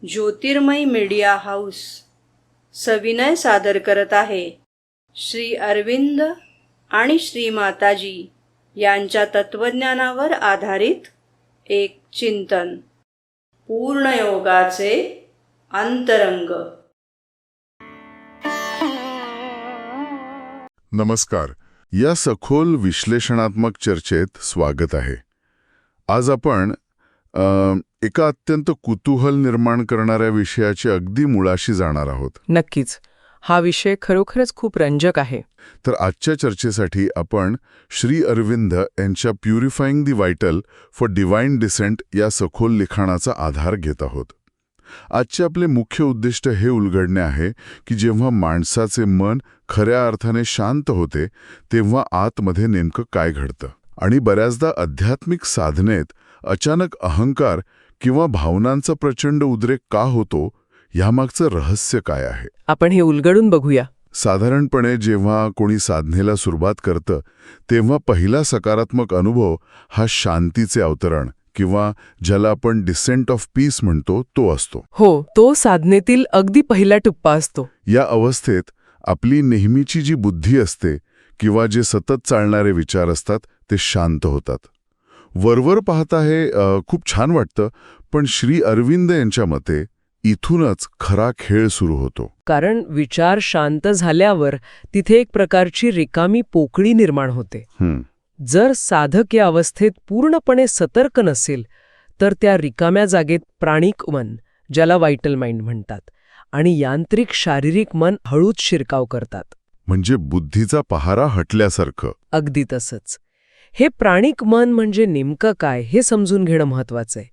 ज्योतिर्मय media house सविनय सादर करत आहे श्री अरविंद आणि श्री माताजी यांच्या तत्वज्ञानावर आधारित एक चिंतन, पूर्णयोगाचे अंतरंग. नमस्कार. या सखोल विश्लेषणात्मक चर्चेत स्वागत आहे. आज आपण एका अत्यंत कुतूहल निर्माण करणाऱ्या विषयाच्या अगदी मुळाशी जाणार आहोत. नक्कीच. हा विषय खरोखरच खूप रंजक आहे. तर आजच्या चर्चेसाठी आपण श्री अरविंद यांच्या purifying the vital for divine descent या सखोल लिखाणाचा आधार घेत आहोत. आजचे आपले मुख्य उद्दिष्ट हे उलगडणे आहे की जेव्हा माणसाचे मन खऱ्या अर्थाने शांत होते तेव्हा आतमध्ये नेमकं काय घडतं, आणि बऱ्याचदा आध्यात्मिक साधनेत अचानक अहंकार किंवा भावनांचा प्रचंड उद्रेक का होतो, यामागचं रहस्य काय आहे. आपण हे उलगडून बघूया. साधारणपणे जेव्हा कोणी साधनेला सुरुवात करतं तेव्हा पहिला सकारात्मक अनुभव हा शांतीचे अवतरण किंवा ज्याला आपण डिसेंट ऑफ पीस म्हणतो तो असतो. हो, तो साधनेतील अगदी पहिला टप्पा असतो. या अवस्थेत आपली नेहमीची जी बुद्धी असते किंवा जे सतत चालणारे विचार असतात ते शांत होतात. वरवर पाहता हे खूप छान वाटतं, पण श्री अरविंद यांच्या मते इथूनच खरा खेळ सुरू होतो. कारण विचार शांत झाल्यावर तिथे एक प्रकारची रिकामी पोकळी निर्माण होते. जर साधक या अवस्थेत पूर्णपणे सतर्क नसेल तर त्या रिकाम्या जागेत प्राणिक मन, ज्याला व्हायटल माइंड म्हणतात, आणि यांत्रिक शारीरिक मन हळूच शिरकाव करतात. म्हणजे बुद्धीचा पहारा हटल्यासारखं. अगदी तसंच. हे प्राणिक मन म्हणजे नेमकं काय हे समजून घेणं महत्वाचं आहे.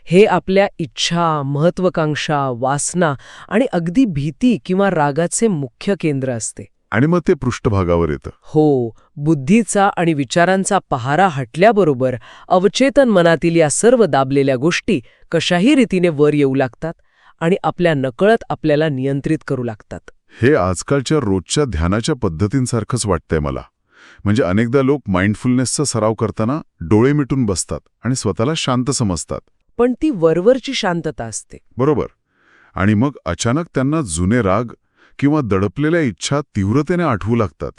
हे आपल्या इच्छा, महत्वाकांक्षा, वासना आणि अगदी भीती किंवा रागाचे मुख्य केंद्र असते. आणि मग ते पृष्ठभागावर येतं. हो, बुद्धीचा आणि विचारांचा पहारा हटल्याबरोबर अवचेतन मनातील या सर्व दाबलेल्या गोष्टी कशाही रीतीने वर येऊ लागतात आणि आपल्या नकळत आपल्याला नियंत्रित करू लागतात. हे आजकालच्या रोजच्या ध्यानाच्या पद्धतींसारखंच वाटतंय मला. म्हणजे अनेकदा लोक माइंडफुलनेसचा सराव करताना डोळे मिटून बसतात आणि स्वतःला शांत समजतात. पण ती वरवरची शांतता असते. बरोबर. आणि मग अचानक त्यांना जुने राग किंवा दडपलेल्या इच्छा तीव्रतेने आठवू लागतात.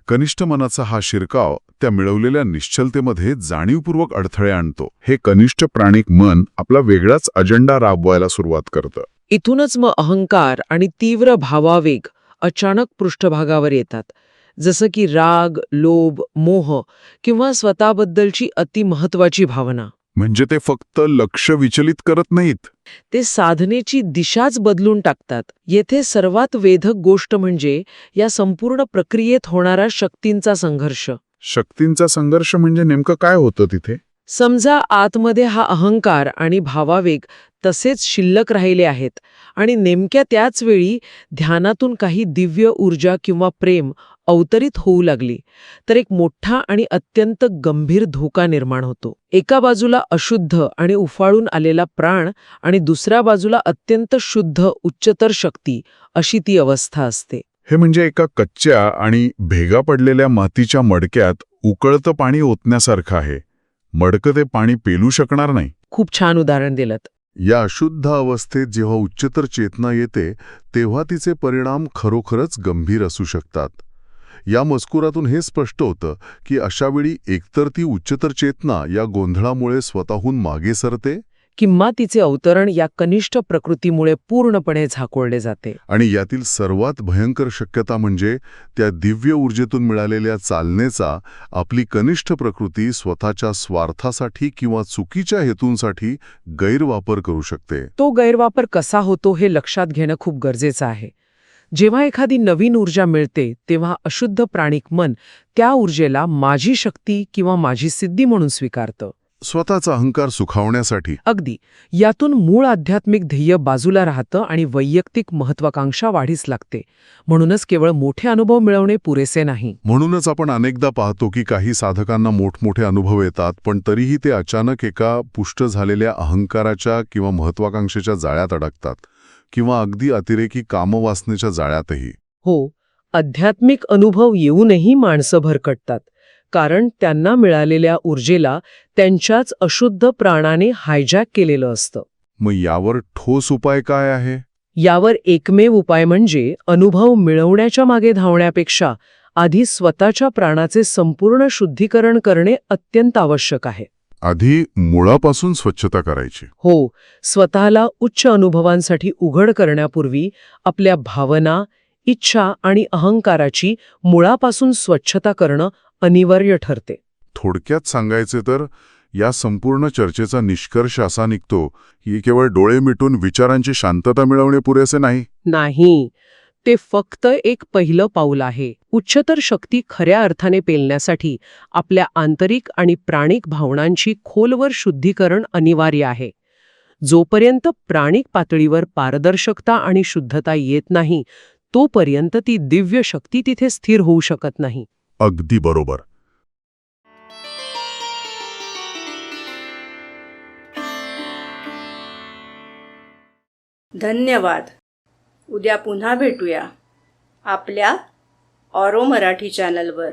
कनिष्ठ मनाचा हा शिरकाव त्या मिळवलेल्या निश्चलतेमध्ये जाणीवपूर्वक अडथळे आणतो. हे कनिष्ठ प्राणिक मन आपला वेगळाच अजेंडा राबवायला सुरुवात करतं. इथूनच मग अहंकार आणि तीव्र भावावेग अचानक पृष्ठभागावर येतात, जसं की राग, लोभ, मोह किंवा स्वतःबद्दलची अतिमहत्वाची भावना. म्हणजे ते फक्त लक्ष विचलित करत नाहीत, ते साधनेची दिशाच बदलून टाकतात. येथे सर्वात वेधक गोष्ट म्हणजे या संपूर्ण प्रक्रियेत होणारा शक्तींचा संघर्ष. शक्तींचा संघर्ष म्हणजे नेमकं काय होतं तिथे? समजा आतमध्ये हा अहंकार आणि भावावेग तसेच शिल्लक राहिले आहेत आणि नेमक्या त्याच वेळी ध्यानातून काही दिव्य ऊर्जा किंवा प्रेम अवतरित होऊ लागली तर एक मोठा आणि अत्यंत गंभीर धोका निर्माण होतो. एका बाजूला अशुद्ध आणि उफाळून आलेला प्राण आणि दुसऱ्या बाजूला अत्यंत शुद्ध उच्चतर शक्ती, अशी ती अवस्था असते. हे म्हणजे एका कच्च्या आणि भेगा पडलेल्या मातीच्या मडक्यात उकळतं पाणी ओतण्यासारखं आहे. मडकं ते पाणी पेलू शकणार नाही. खूप छान उदाहरण दिलं. या अशुद्ध अवस्थेत जेव्हा उच्चतर चेतना येते तेव्हा तिचे परिणाम खरोखरच गंभीर असू शकतात. या मजकुरातून हे स्पष्ट होतं की अशावेळी एकतर ती उच्चतर चेतना या गोंधळामुळे स्वतःहून मागे सरते किंवा तिचे अवतरण या कनिष्ठ प्रकृतीमुळे पूर्णपणे झाकोळले जाते. आणि यातील सर्वात भयंकर शक्यता म्हणजे त्या दिव्य ऊर्जेतून मिळालेल्या चालनेचा आपली कनिष्ठ प्रकृती स्वतःच्या स्वार्थासाठी किंवा चुकीच्या हेतूंसाठी गैरवापर करू शकते. तो गैरवापर कसा होतो हे लक्षात घेणं खूप गरजेचं आहे. जेव्हा एखादी नवीन ऊर्जा मिळते तेव्हा अशुद्ध प्राणिक मन त्या ऊर्जेला माझी शक्ती किंवा माझी सिद्धी म्हणून स्वीकारतं. स्वतःचा अहंकार सुखावण्यासाठी. अगदी. यातून मूळ आध्यात्मिक ध्येय बाजूला राहतं आणि वैयक्तिक महत्वाकांक्षा वाढीस लागते. म्हणूनच केवळ मोठे अनुभव मिळवणे पुरेसे नाही. म्हणूनच आपण अनेकदा पाहतो की काही साधकांना मोठमोठे अनुभव येतात, पण तरीही ते अचानक एका पुष्ट झालेल्या अहंकाराच्या किंवा महत्वाकांक्षेच्या जाळ्यात अडकतात किंवा अगदी अतिरेकी कामवासनेच्या जाळ्यातही. हो, आध्यात्मिक अनुभव येऊनही माणसं भरकटतात. कारण त्यांना मिळालेल्या ऊर्जेला त्यांच्याच अशुद्ध प्राणाने हायजॅक केलेलं असतं. मग यावर ठोस उपाय काय आहे? यावर एकमेव उपाय म्हणजे अनुभव मिळवण्याच्या मागे धावण्यापेक्षा आधी स्वतःच्या प्राणाचे संपूर्ण शुद्धीकरण करणे अत्यंत आवश्यक आहे. आधी मुळापासून स्वच्छता करायची. हो, स्वतःला उच्च अनुभवांसाठी उघड करण्यापूर्वी आपल्या भावना, इच्छा आणि अहंकाराची मुळापासून स्वच्छता करणं अनिवार्य ठरते. थोडक्यात सांगायचे तर या संपूर्ण चर्चेचा निष्कर्ष असा निघतो की केवळ डोळे मिटून विचारांची शांतता मिळवणे पुरेसे नाही. नाही, ते फक्त एक पहिलं पाऊल आहे. उच्चतर शक्ती खऱ्या अर्थाने पेलण्यासाठी आपल्या आंतरिक आणि प्राणिक भावनांची खोलवर शुद्धीकरण अनिवार्य आहे. जोपर्यंत प्राणिक पातळीवर पारदर्शकता आणि शुद्धता येत नाही, तोपर्यंत ती दिव्य शक्ती तिथे स्थिर होऊ शकत नाही. अगदी बरोबर. धन्यवाद. उद्या पुन्हा भेटूया आपल्या ऑरो मराठी चॅनलवर.